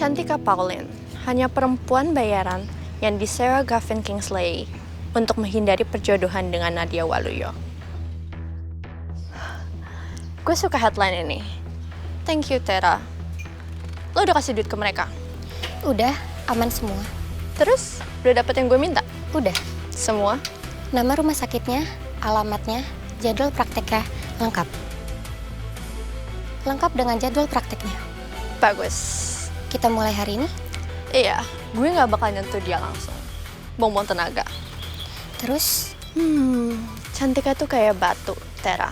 Cantika Pauline hanya perempuan bayaran yang disewa Gavin Kingsley untuk menghindari perjodohan dengan Nadia Waluyo. Gue suka headline ini. Thank you, Tera. Lo udah kasih duit ke mereka? Udah, aman semua. Terus, udah dapet yang gue minta? Udah. Semua? Nama rumah sakitnya, alamatnya, jadwal prakteknya, lengkap. Lengkap dengan jadwal prakteknya. Bagus. Kita mulai hari ini? Iya, gue gak bakal nyentuh dia langsung. Buang-buang tenaga. Terus? Cantika tuh kayak batu, Tera.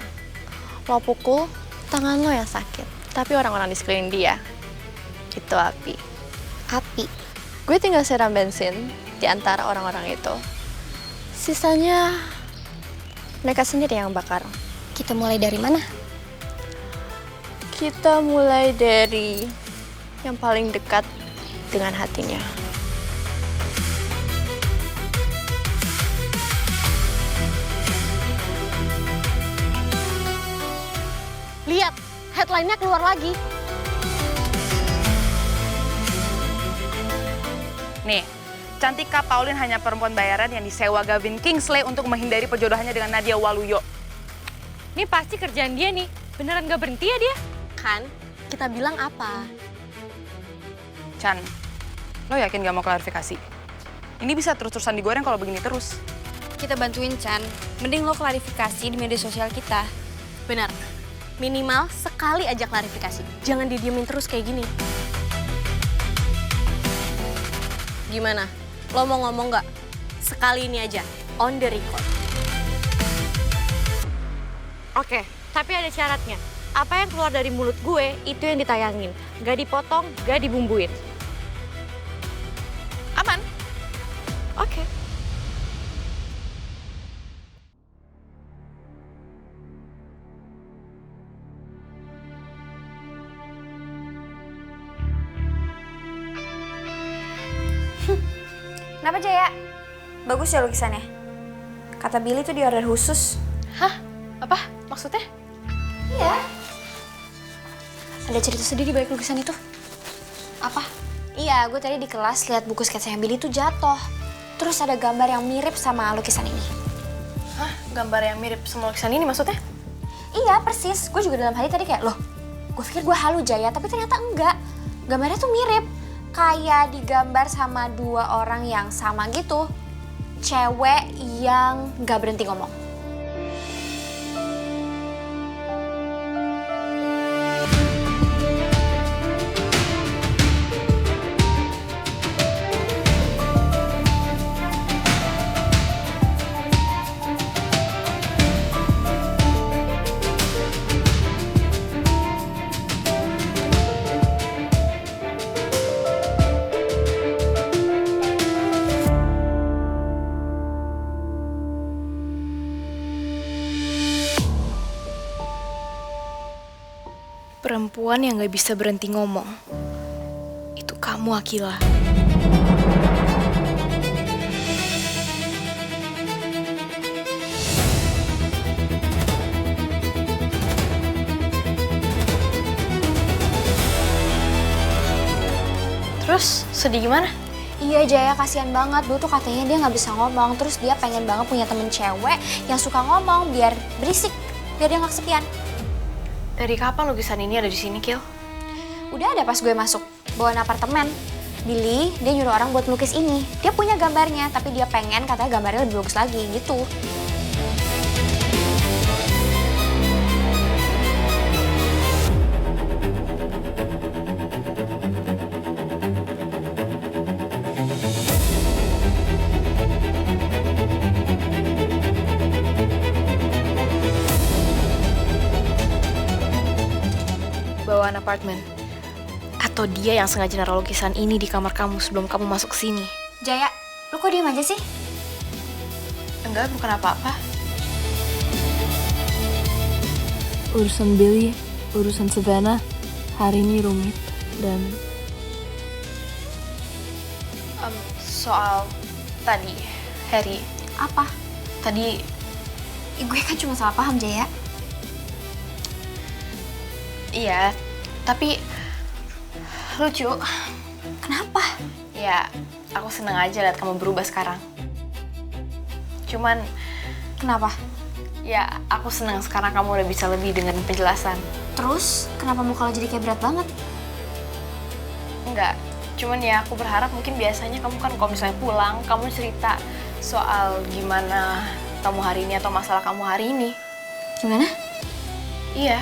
Lo pukul, tangan lo yang sakit. Tapi orang-orang di sekeliling dia, itu api. Api? Gue tinggal siram bensin di antara orang-orang itu. Sisanya, mereka sendiri yang bakar. Kita mulai dari mana? Kita mulai dari yang paling dekat dengan hatinya. Lihat, headline-nya keluar lagi. Nih, Cantika Pauline hanya perempuan bayaran yang disewa Gavin Kingsley untuk menghindari perjodohannya dengan Nadia Waluyo. Ini pasti kerjaan dia nih. Beneran gak berhenti ya dia? Kan, kita bilang apa? Chan, lo yakin gak mau klarifikasi? Ini bisa terus-terusan digoreng kalau begini terus. Kita bantuin Chan, mending lo klarifikasi di media sosial kita. Benar. Minimal sekali aja klarifikasi. Jangan didiemin terus kayak gini. Gimana? Lo mau ngomong nggak? Sekali ini aja, on the record. Oke, tapi ada syaratnya. Apa yang keluar dari mulut gue, itu yang ditayangin. Gak dipotong, gak dibumbuin. Aman? Oke. Kenapa Jaya? Bagus ya lukisannya. Kata Billy tuh di order khusus. Hah? Apa? Maksudnya? Iya. Ada cerita sedih di balik lukisan itu. Apa? Iya, gue tadi di kelas lihat buku sketsanya Billy tuh jatuh. Terus ada gambar yang mirip sama lukisan ini. Hah? Gambar yang mirip sama lukisan ini maksudnya? Iya, persis. Gue juga dalam hati tadi kayak, loh, gue pikir gue halu Jaya, tapi ternyata enggak. Gambarnya tuh mirip. Kayak digambar sama dua orang yang sama gitu. Cewek yang gak berhenti ngomong. Perempuan yang gak bisa berhenti ngomong. Itu kamu, Akila. Terus, sedih gimana? Iya Jaya, kasihan banget. Dulu tuh katanya dia nggak bisa ngomong. Terus dia pengen banget punya temen cewek yang suka ngomong biar berisik. Biar dia nggak kesepian. Dari kapan lukisan ini ada di sini, Kil? Udah ada pas gue masuk. Bawaan apartemen. Billy, dia nyuruh orang buat melukis ini. Dia punya gambarnya, tapi dia pengen katanya gambarnya lebih bagus lagi gitu. Bawaan apartemen. Atau dia yang sengaja naruh lukisan ini di kamar kamu sebelum kamu masuk sini. Jaya, lu kok diem aja sih? Enggak, bukan apa-apa. Urusan Billy, urusan Savannah, hari ini rumit dan... Soal tadi, Harry. Apa? Tadi Gue kan cuma salah paham, Jaya. iya, tapi lucu. Kenapa? Ya, aku seneng aja liat kamu berubah sekarang. Cuman, Kenapa? ya aku seneng sekarang kamu udah bisa lebih dengan penjelasan. Terus, kenapa muka lo jadi kayak berat banget? Enggak, cuman ya aku berharap mungkin biasanya kamu kan kalau misalnya pulang, kamu cerita soal gimana kamu hari ini atau masalah kamu hari ini. Gimana? Iya,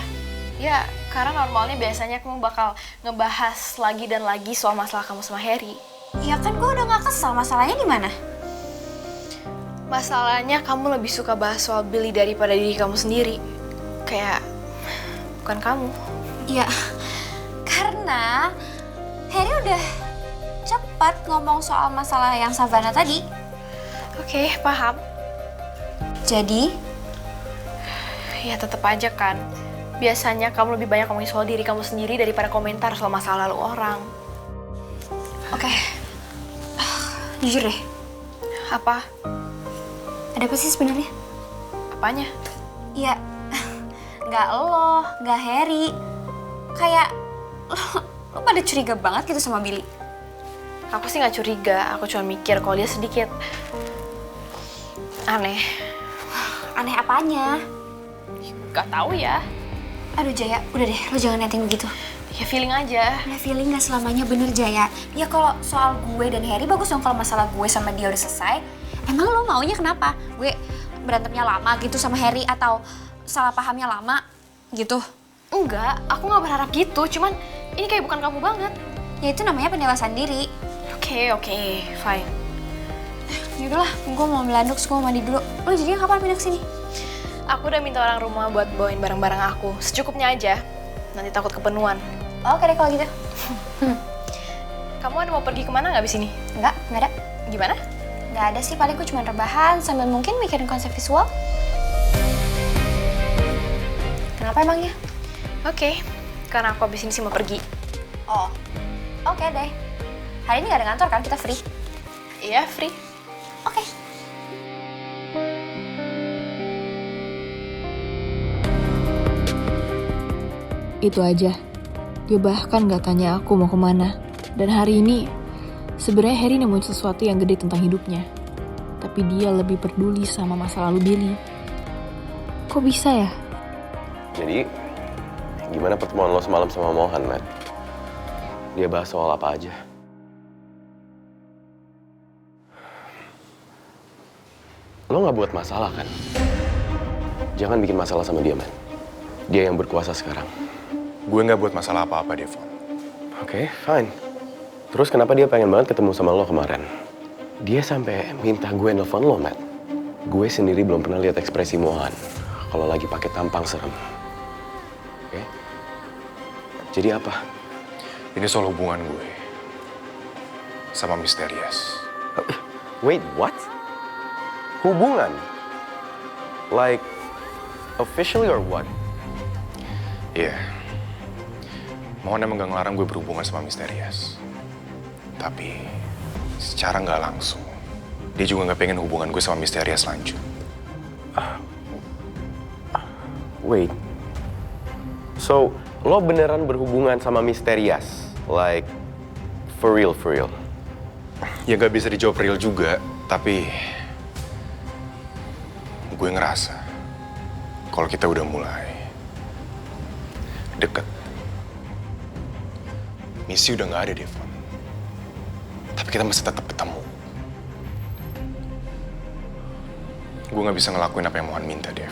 ya karena normalnya biasanya kamu bakal ngebahas lagi dan lagi soal masalah kamu sama Harry. Ya kan gue udah gak kesel, masalahnya di mana? Masalahnya kamu lebih suka bahas soal Billy daripada diri kamu sendiri. Kayak bukan kamu. Ya, karena Harry udah cepat ngomong soal masalah yang Savannah tadi. Oke, paham. Jadi, Ya tetap aja kan. Biasanya kamu lebih banyak ngomongin soal diri kamu sendiri daripada komentar soal masa lalu orang. oke. Jujur deh, Apa? ada apa sih sebenarnya? Apanya? Ya, nggak lo, nggak Harry. Kayak, lo pada curiga banget gitu sama Billy. Aku sih nggak curiga, aku cuma mikir kalau dia sedikit aneh. Aneh apanya? Gak tahu ya. Aduh Jaya, udah deh, lo jangan netting begitu. Ya feeling aja. Nah, feeling gak selamanya bener Jaya. Ya kalau soal gue dan Harry bagus dong kalau masalah gue sama dia udah selesai. Emang lo maunya kenapa? Gue berantemnya lama gitu sama Harry atau salah pahamnya lama gitu? Enggak, aku nggak berharap gitu. Cuman ini kayak bukan kamu banget. Ya itu namanya pendewasaan diri. Oke, fine. Yaudahlah, gue mau melanduk, gue mau mandi dulu. Lo jadinya kapan pindah kesini? Aku udah minta orang rumah buat bawain barang-barang aku. Secukupnya aja. Nanti takut kepenuhan. Oke deh kalau gitu. Kamu ada mau pergi kemana nggak abis ini? Enggak ada. Gimana? Nggak ada sih, paling gue cuma rebahan sambil mungkin mikirin konsep visual. Kenapa emangnya? Oke, karena aku abis ini sih mau pergi. Oh, oke deh. Hari ini nggak ada ngantor kan, kita free? Iya, free. Oke. Itu aja. Dia bahkan gak tanya aku mau kemana. Dan hari ini, sebenarnya Harry nemuin sesuatu yang gede tentang hidupnya. Tapi dia lebih peduli sama masa lalu Billy. Kok bisa ya? Jadi, gimana pertemuan lo semalam sama Mohan, Matt? Dia bahas soal apa aja? Lo nggak buat masalah, kan? Jangan bikin masalah sama dia, Matt. Dia yang berkuasa sekarang. Gue nggak buat masalah apa-apa, Devon. Oke, fine. Terus kenapa dia pengen banget ketemu sama lo kemarin? Dia sampai minta gue nelfon lo, Matt. Gue sendiri belum pernah lihat ekspresi Mohan kalau lagi pakai tampang serem. Oke? Jadi apa? Ini soal hubungan gue sama Misterius. Wait, what? Hubungan? Like, officially or what? Iya. Mohon emang gak ngelarang gue berhubungan sama Misterius. Tapi, secara nggak langsung, dia juga nggak pengen hubungan gue sama Misterius lanjut. Wait. So, lo beneran berhubungan sama Misterius? Like, for real, for real? Ya nggak bisa dijawab real juga, tapi gue ngerasa kalau kita udah mulai deket. Misi udah nggak ada, Devon. Tapi kita masih tetap ketemu. Gue nggak bisa ngelakuin apa yang Mohan minta, Dev.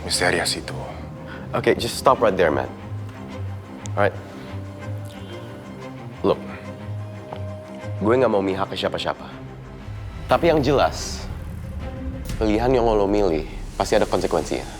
Misterius itu. Okay, just stop right there, man. Alright. Look, gue nggak mau mihak ke siapa-siapa. Tapi yang jelas, pilihan yang lo milih pasti ada konsekuensinya.